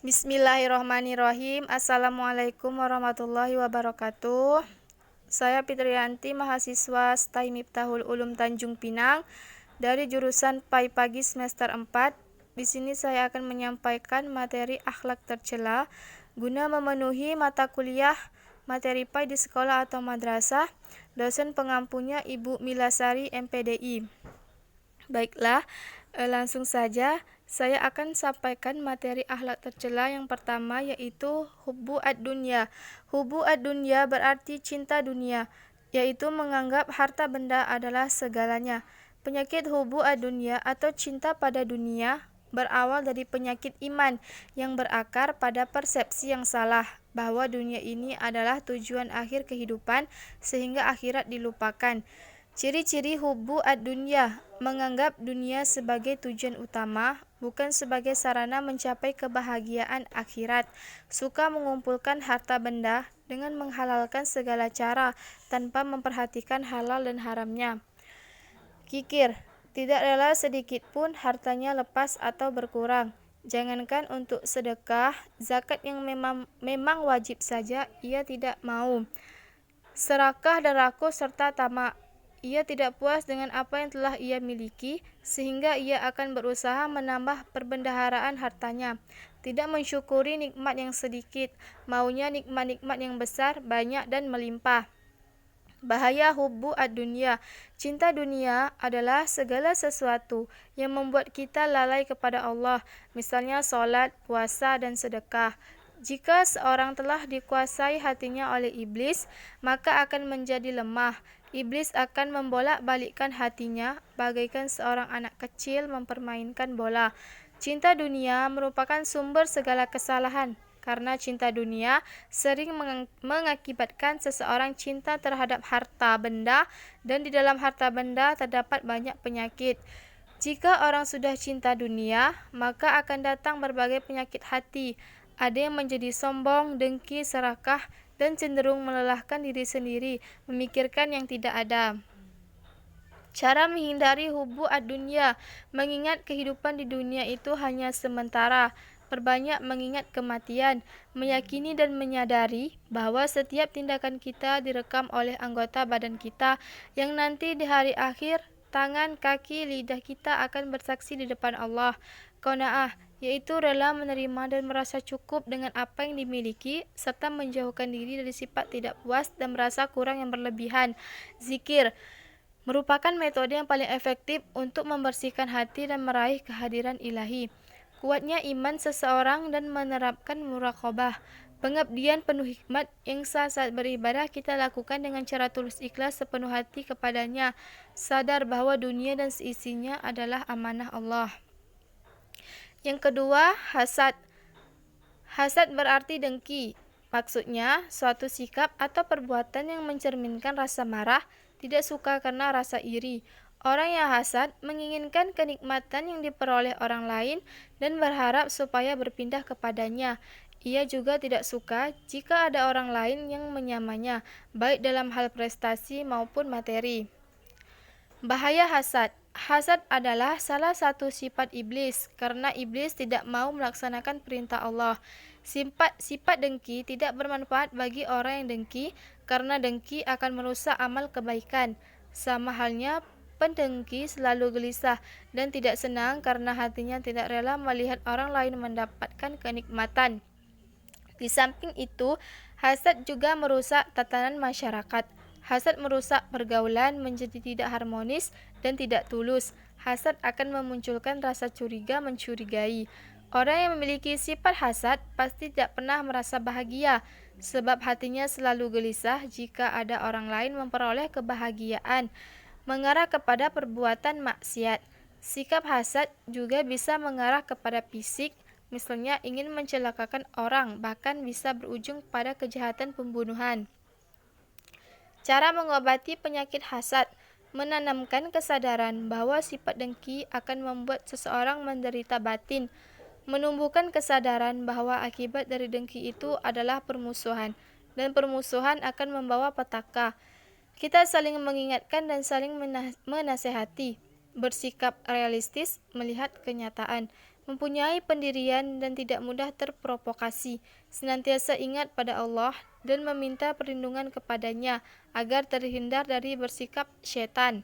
Bismillahirrahmanirrahim. Assalamualaikum warahmatullahi wabarakatuh. Saya Fitriyanti, mahasiswa STAI Miftahul Ulum Tanjung Pinang dari jurusan Pagi semester 4. Di sini saya akan menyampaikan materi akhlak tercela guna memenuhi mata kuliah materi PAI di sekolah atau madrasah. Dosen pengampunya Ibu Milasari MPDI. Baiklah, langsung saja saya akan sampaikan materi akhlak tercela yang pertama, yaitu hubbu ad-dunya. Hubbu ad-dunya berarti cinta dunia, yaitu menganggap harta benda adalah segalanya. Penyakit hubbu ad-dunya atau cinta pada dunia berawal dari penyakit iman yang berakar pada persepsi yang salah bahwa dunia ini adalah tujuan akhir kehidupan sehingga akhirat dilupakan. Ciri-ciri hubbu ad-dunya: menganggap dunia sebagai tujuan utama, bukan sebagai sarana mencapai kebahagiaan akhirat. Suka mengumpulkan harta benda dengan menghalalkan segala cara tanpa memperhatikan halal dan haramnya. Kikir, tidak rela sedikit pun hartanya lepas atau berkurang. Jangankan untuk sedekah, zakat yang memang wajib saja ia tidak mau. Serakah dan rakus serta tamak. Ia tidak puas dengan apa yang telah ia miliki, sehingga ia akan berusaha menambah perbendaharaan hartanya. Tidak mensyukuri nikmat yang sedikit, maunya nikmat-nikmat yang besar, banyak dan melimpah. Bahaya hubbu ad-dunya. Cinta dunia adalah segala sesuatu yang membuat kita lalai kepada Allah, misalnya salat, puasa, dan sedekah. Jika seorang telah dikuasai hatinya oleh iblis, maka akan menjadi lemah. Iblis akan membolak-balikkan hatinya bagaikan seorang anak kecil mempermainkan bola. Cinta dunia merupakan sumber segala kesalahan, karena cinta dunia sering mengakibatkan seseorang cinta terhadap harta benda, dan di dalam harta benda terdapat banyak penyakit. Jika orang sudah cinta dunia, maka akan datang berbagai penyakit hati. Ada yang menjadi sombong, dengki, serakah, dan cenderung melelahkan diri sendiri, memikirkan yang tidak ada. Cara menghindari hubbu ad-dunya: mengingat kehidupan di dunia itu hanya sementara. Perbanyak mengingat kematian, meyakini dan menyadari bahwa setiap tindakan kita direkam oleh anggota badan kita, yang nanti di hari akhir tangan, kaki, lidah kita akan bersaksi di depan Allah. Qanaah, yaitu rela menerima dan merasa cukup dengan apa yang dimiliki, serta menjauhkan diri dari sifat tidak puas dan merasa kurang yang berlebihan. Zikir merupakan metode yang paling efektif untuk membersihkan hati dan meraih kehadiran ilahi. Kuatnya iman seseorang dan menerapkan muraqabah. Pengabdian penuh hikmat yang sah saat beribadah kita lakukan dengan cara tulus ikhlas sepenuh hati kepadanya, sadar bahwa dunia dan seisinya adalah amanah Allah. Yang kedua, hasad. Hasad berarti dengki. Maksudnya, suatu sikap atau perbuatan yang mencerminkan rasa marah, tidak suka karena rasa iri. Orang yang hasad menginginkan kenikmatan yang diperoleh orang lain dan berharap supaya berpindah kepadanya. Ia juga tidak suka jika ada orang lain yang menyamanya, baik dalam hal prestasi maupun materi. Bahaya hasad. Hasad adalah salah satu sifat iblis, karena iblis tidak mau melaksanakan perintah Allah. Sifat dengki tidak bermanfaat bagi orang yang dengki, karena dengki akan merusak amal kebaikan. Sama halnya, pendengki selalu gelisah dan tidak senang karena hatinya tidak rela melihat orang lain mendapatkan kenikmatan. Di samping itu, hasad juga merusak tatanan masyarakat. Hasad merusak pergaulan menjadi tidak harmonis dan tidak tulus. Hasad akan memunculkan rasa curiga mencurigai. Orang yang memiliki sifat hasad pasti tidak pernah merasa bahagia, sebab hatinya selalu gelisah jika ada orang lain memperoleh kebahagiaan, mengarah kepada perbuatan maksiat. Sikap hasad juga bisa mengarah kepada fisik, misalnya ingin mencelakakan orang, bahkan bisa berujung pada kejahatan pembunuhan. Cara mengobati penyakit hasad: menanamkan kesadaran bahwa sifat dengki akan membuat seseorang menderita batin, menumbuhkan kesadaran bahwa akibat dari dengki itu adalah permusuhan, dan permusuhan akan membawa petaka. Kita saling mengingatkan dan saling menasehati, bersikap realistis melihat kenyataan. mempunyai pendirian dan tidak mudah terprovokasi, senantiasa ingat pada Allah dan meminta perlindungan kepadanya agar terhindar dari bersikap syaitan.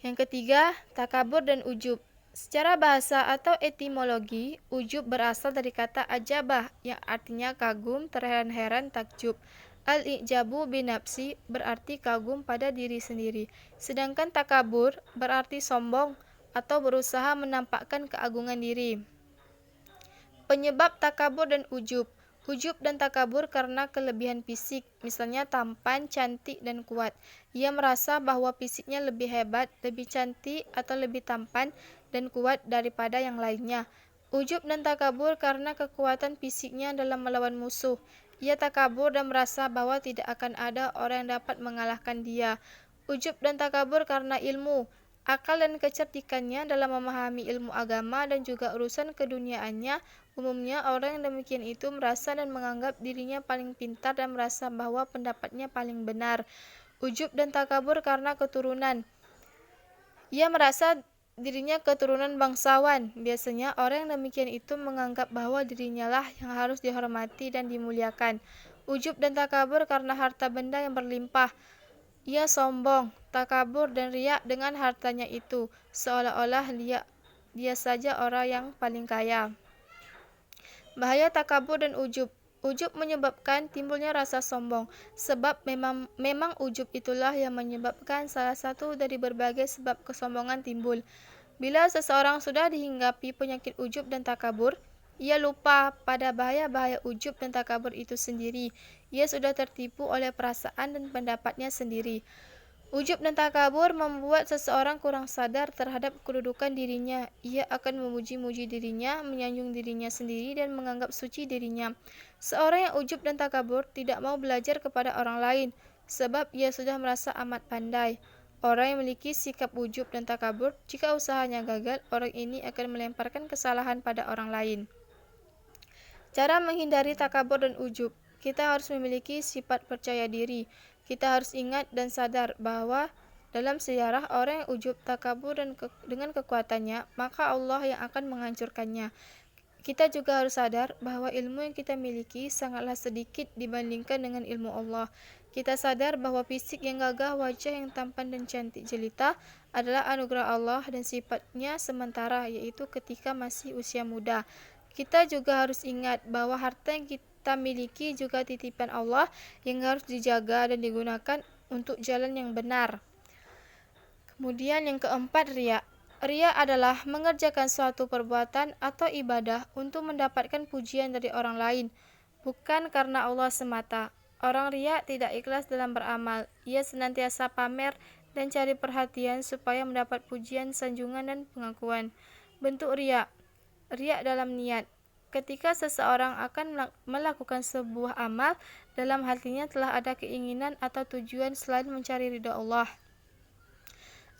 Yang ketiga, takabur dan ujub. Secara bahasa atau etimologi, ujub berasal dari kata ajabah yang artinya kagum, terheran-heran, takjub. Al-ijabu binafsi berarti kagum pada diri sendiri. Sedangkan takabur berarti sombong atau berusaha menampakkan keagungan diri. Penyebab takabur dan ujub. Ujub dan takabur karena kelebihan fisik, misalnya tampan, cantik, dan kuat. Ia merasa bahwa fisiknya lebih hebat, lebih cantik, atau lebih tampan dan kuat daripada yang lainnya. Ujub dan takabur karena kekuatan fisiknya dalam melawan musuh. Ia takabur dan merasa bahwa tidak akan ada orang yang dapat mengalahkan dia. Ujub dan takabur karena ilmu, akal dan kecerdikannya dalam memahami ilmu agama dan juga urusan keduniaannya. Umumnya orang yang demikian itu merasa dan menganggap dirinya paling pintar dan merasa bahwa pendapatnya paling benar. Ujub dan takabur karena keturunan. Ia merasa dirinya keturunan bangsawan. Biasanya orang yang demikian itu menganggap bahwa dirinya lah yang harus dihormati dan dimuliakan. Ujub dan takabur karena harta benda yang berlimpah. Ia sombong, takabur dan riak dengan hartanya itu, seolah-olah dia saja orang yang paling kaya. Bahaya takabur dan ujub. Ujub menyebabkan timbulnya rasa sombong, sebab memang ujub itulah yang menyebabkan salah satu dari berbagai sebab kesombongan timbul. Bila seseorang sudah dihinggapi penyakit ujub dan takabur, ia lupa pada bahaya-bahaya ujub dan takabur itu sendiri. Ia sudah tertipu oleh perasaan dan pendapatnya sendiri. Ujub dan takabur membuat seseorang kurang sadar terhadap kedudukan dirinya. Ia akan memuji-muji dirinya, menyanjung dirinya sendiri, dan menganggap suci dirinya. Seorang yang ujub dan takabur tidak mau belajar kepada orang lain, sebab ia sudah merasa amat pandai. Orang yang memiliki sikap ujub dan takabur, jika usahanya gagal, orang ini akan melemparkan kesalahan pada orang lain. Cara menghindari takabur dan ujub. Kita harus memiliki sifat percaya diri. Kita harus ingat dan sadar bahwa dalam sejarah orang yang ujub, takabur dan dengan kekuatannya, maka Allah yang akan menghancurkannya. Kita juga harus sadar bahwa ilmu yang kita miliki sangatlah sedikit dibandingkan dengan ilmu Allah. Kita sadar bahwa fisik yang gagah, wajah yang tampan dan cantik jelita adalah anugerah Allah dan sifatnya sementara, yaitu ketika masih usia muda. Kita juga harus ingat bahwa harta yang kita miliki juga titipan Allah yang harus dijaga dan digunakan untuk jalan yang benar. Kemudian yang keempat, riya. Riya adalah mengerjakan suatu perbuatan atau ibadah untuk mendapatkan pujian dari orang lain, bukan karena Allah semata. Orang riya tidak ikhlas dalam beramal. Ia senantiasa pamer dan cari perhatian supaya mendapat pujian, sanjungan, dan pengakuan. Bentuk riya. Riya dalam niat. Ketika seseorang akan melakukan sebuah amal, dalam hatinya telah ada keinginan atau tujuan selain mencari ridha Allah.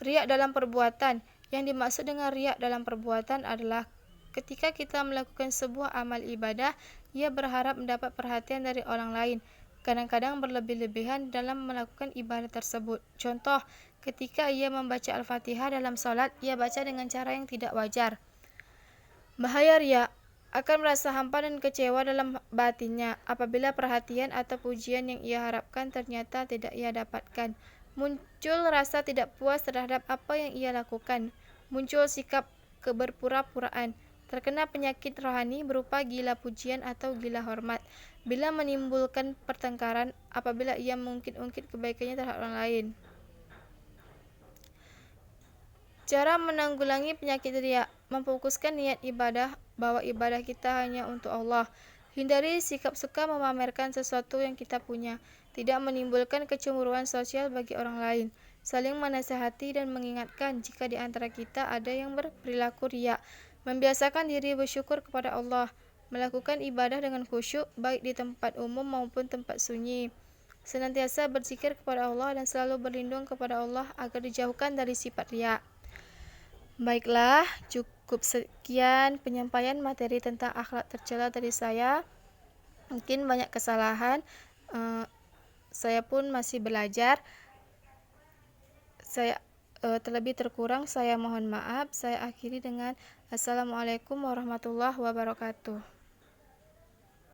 Riya dalam perbuatan. Yang dimaksud dengan riya dalam perbuatan adalah ketika kita melakukan sebuah amal ibadah, ia berharap mendapat perhatian dari orang lain. Kadang-kadang berlebih-lebihan dalam melakukan ibadah tersebut. Contoh, ketika ia membaca Al-Fatihah dalam sholat, ia baca dengan cara yang tidak wajar. Bahaya riya. Akan merasa hampa dan kecewa dalam batinnya apabila perhatian atau pujian yang ia harapkan ternyata tidak ia dapatkan. Muncul rasa tidak puas terhadap apa yang ia lakukan. Muncul sikap keberpura-puraan. Terkena penyakit rohani berupa gila pujian atau gila hormat. Bila menimbulkan pertengkaran apabila ia mengungkit-ungkit kebaikannya terhadap orang lain. Cara menanggulangi penyakit riya, memfokuskan niat ibadah bahwa ibadah kita hanya untuk Allah. Hindari sikap suka memamerkan sesuatu yang kita punya, tidak menimbulkan kecemburuan sosial bagi orang lain. Saling menasihati dan mengingatkan jika di antara kita ada yang berperilaku riya. Membiasakan diri bersyukur kepada Allah, melakukan ibadah dengan khusyuk baik di tempat umum maupun tempat sunyi. Senantiasa berzikir kepada Allah dan selalu berlindung kepada Allah agar dijauhkan dari sifat riya. Baiklah, cukup sekian penyampaian materi tentang akhlak tercela dari saya. Mungkin banyak kesalahan, saya pun masih belajar. Saya terlebih terkurang, saya mohon maaf. Saya akhiri dengan Assalamualaikum warahmatullahi wabarakatuh.